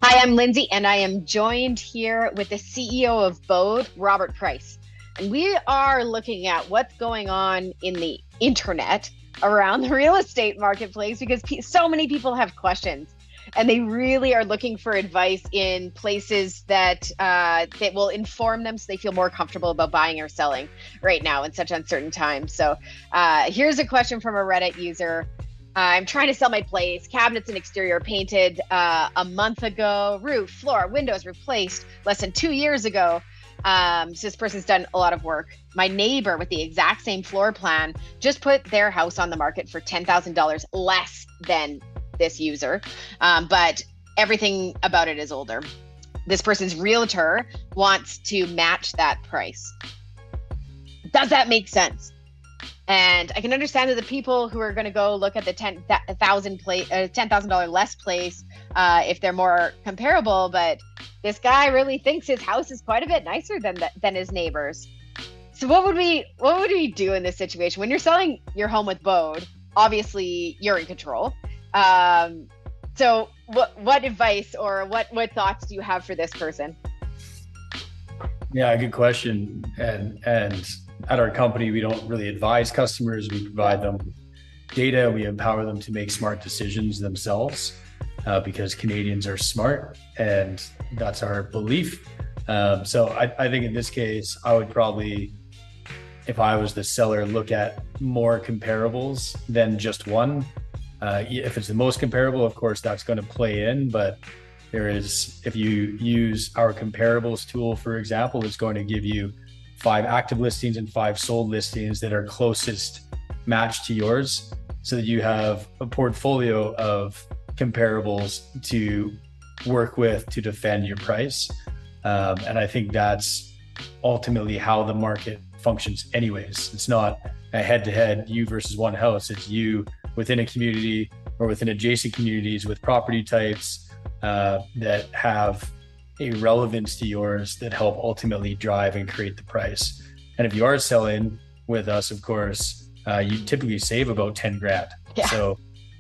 Hi, I'm Lindsay, and I am joined here with the CEO of Bōde, Robert Price. And we are looking at what's going on in the internet around the real estate marketplace because so many people have questions, and they really are looking for advice in places that will inform them so they feel more comfortable about buying or selling right now in such uncertain times. So here's a question from a Reddit user. I'm trying to sell my place. Cabinets and exterior painted a month ago. Roof, floor, windows replaced less than 2 years ago. So this person's done a lot of work. My neighbor with the exact same floor plan just put their house on the market for $10,000 less than this user. But everything about it is older. This person's realtor wants to match that price. Does that make sense? And I can understand that the people who are going to go look at the $10,000 less place if they're more comparable, but this guy really thinks his house is quite a bit nicer than his neighbors. So what would we do in this situation when you're selling your home with Bōde? Obviously, you're in control. So what advice or what thoughts do you have for this person? Yeah, good question. And at our company, we don't really advise customers. We provide them data. We empower them to make smart decisions themselves because Canadians are smart, and that's our belief. So I think in this case, I would probably, if I was the seller, look at more comparables than just one. If it's the most comparable, of course, that's going to play in. But if you use our comparables tool, for example, it's going to give you 5 active listings and 5 sold listings that are closest matched to yours, so that you have a portfolio of comparables to work with to defend your price. And I think that's ultimately how the market functions anyways. It's not a head-to-head you versus one house. It's you within a community or within adjacent communities with property types that have a relevance to yours that help ultimately drive and create the price. And if you are selling with us, of course, you typically save about 10 grand. Yeah. So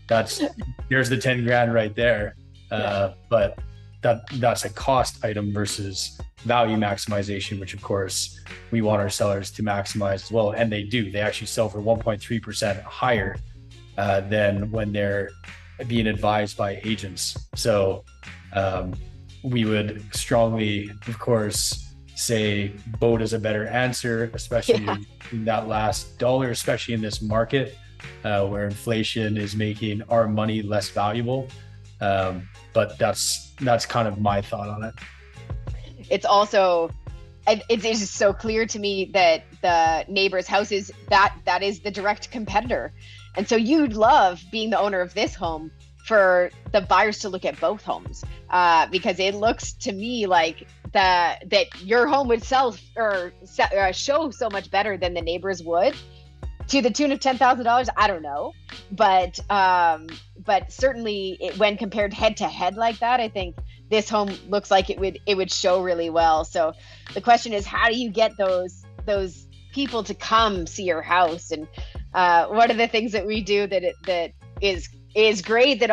there's the 10 grand right there. But that's a cost item versus value maximization, which of course we want our sellers to maximize as well. And they do. They actually sell for 1.3% higher than when they're being advised by agents. So we would strongly, of course, say Bōde is a better answer, especially in that last dollar, especially in this market where inflation is making our money less valuable. But that's kind of my thought on it. It's also, it's just so clear to me that the neighbor's house is that is the direct competitor. And so you'd love being the owner of this home for the buyers to look at both homes, because it looks to me like that your home would sell or show so much better than the neighbors would, to the tune of $10,000. I don't know, but certainly when compared head to head like that, I think this home looks like it would show really well. So the question is, how do you get those people to come see your house? And one of the things that we do that is great that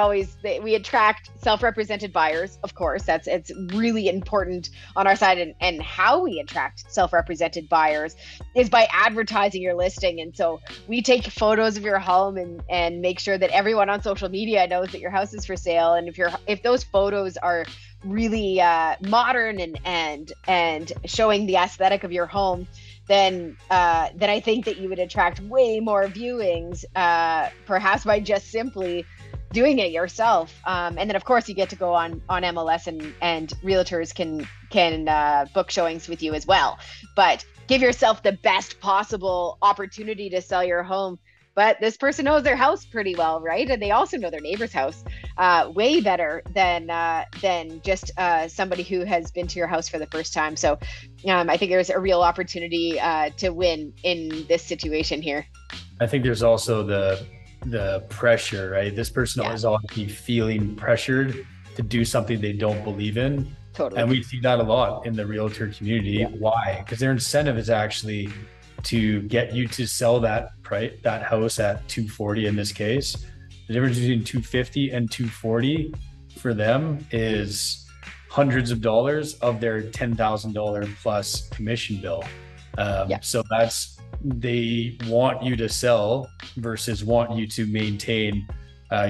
we attract self-represented buyers. Of course, it's really important on our side, and how we attract self-represented buyers is by advertising your listing. And so we take photos of your home and make sure that everyone on social media knows that your house is for sale. And if those photos are really modern and showing the aesthetic of your home, then I think that you would attract way more viewings, perhaps by just simply doing it yourself. And then of course you get to go on MLS and realtors can book showings with you as well. But give yourself the best possible opportunity to sell your home. But this person knows their house pretty well, right? And they also know their neighbor's house way better than just somebody who has been to your house for the first time. So I think there's a real opportunity to win in this situation here. I think there's also the pressure, right? This person is obviously feeling pressured to do something they don't believe in. Totally. And we see that a lot in the realtor community. Yeah. Why? Because their incentive is actually to get you to sell that house at 240 in this case. The difference between 250 and 240 for them is hundreds of dollars of their $10,000 plus commission bill. So they want you to sell versus want you to maintain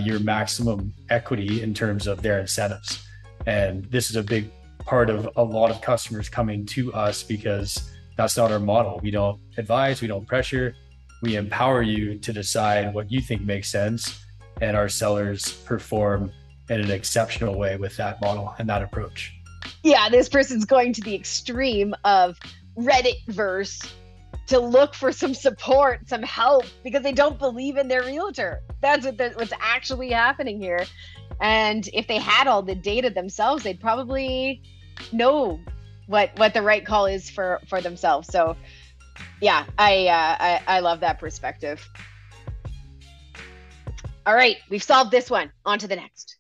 your maximum equity in terms of their incentives. And this is a big part of a lot of customers coming to us because that's not our model. We don't advise, we don't pressure, we empower you to decide what you think makes sense. And our sellers perform in an exceptional way with that model and that approach. Yeah, this person's going to the extreme of Reddit-verse to look for some support, some help, because they don't believe in their realtor. That's what's actually happening here. And if they had all the data themselves, they'd probably know what the right call is for themselves. So yeah, I love that perspective. All right, we've solved this one. On to the next.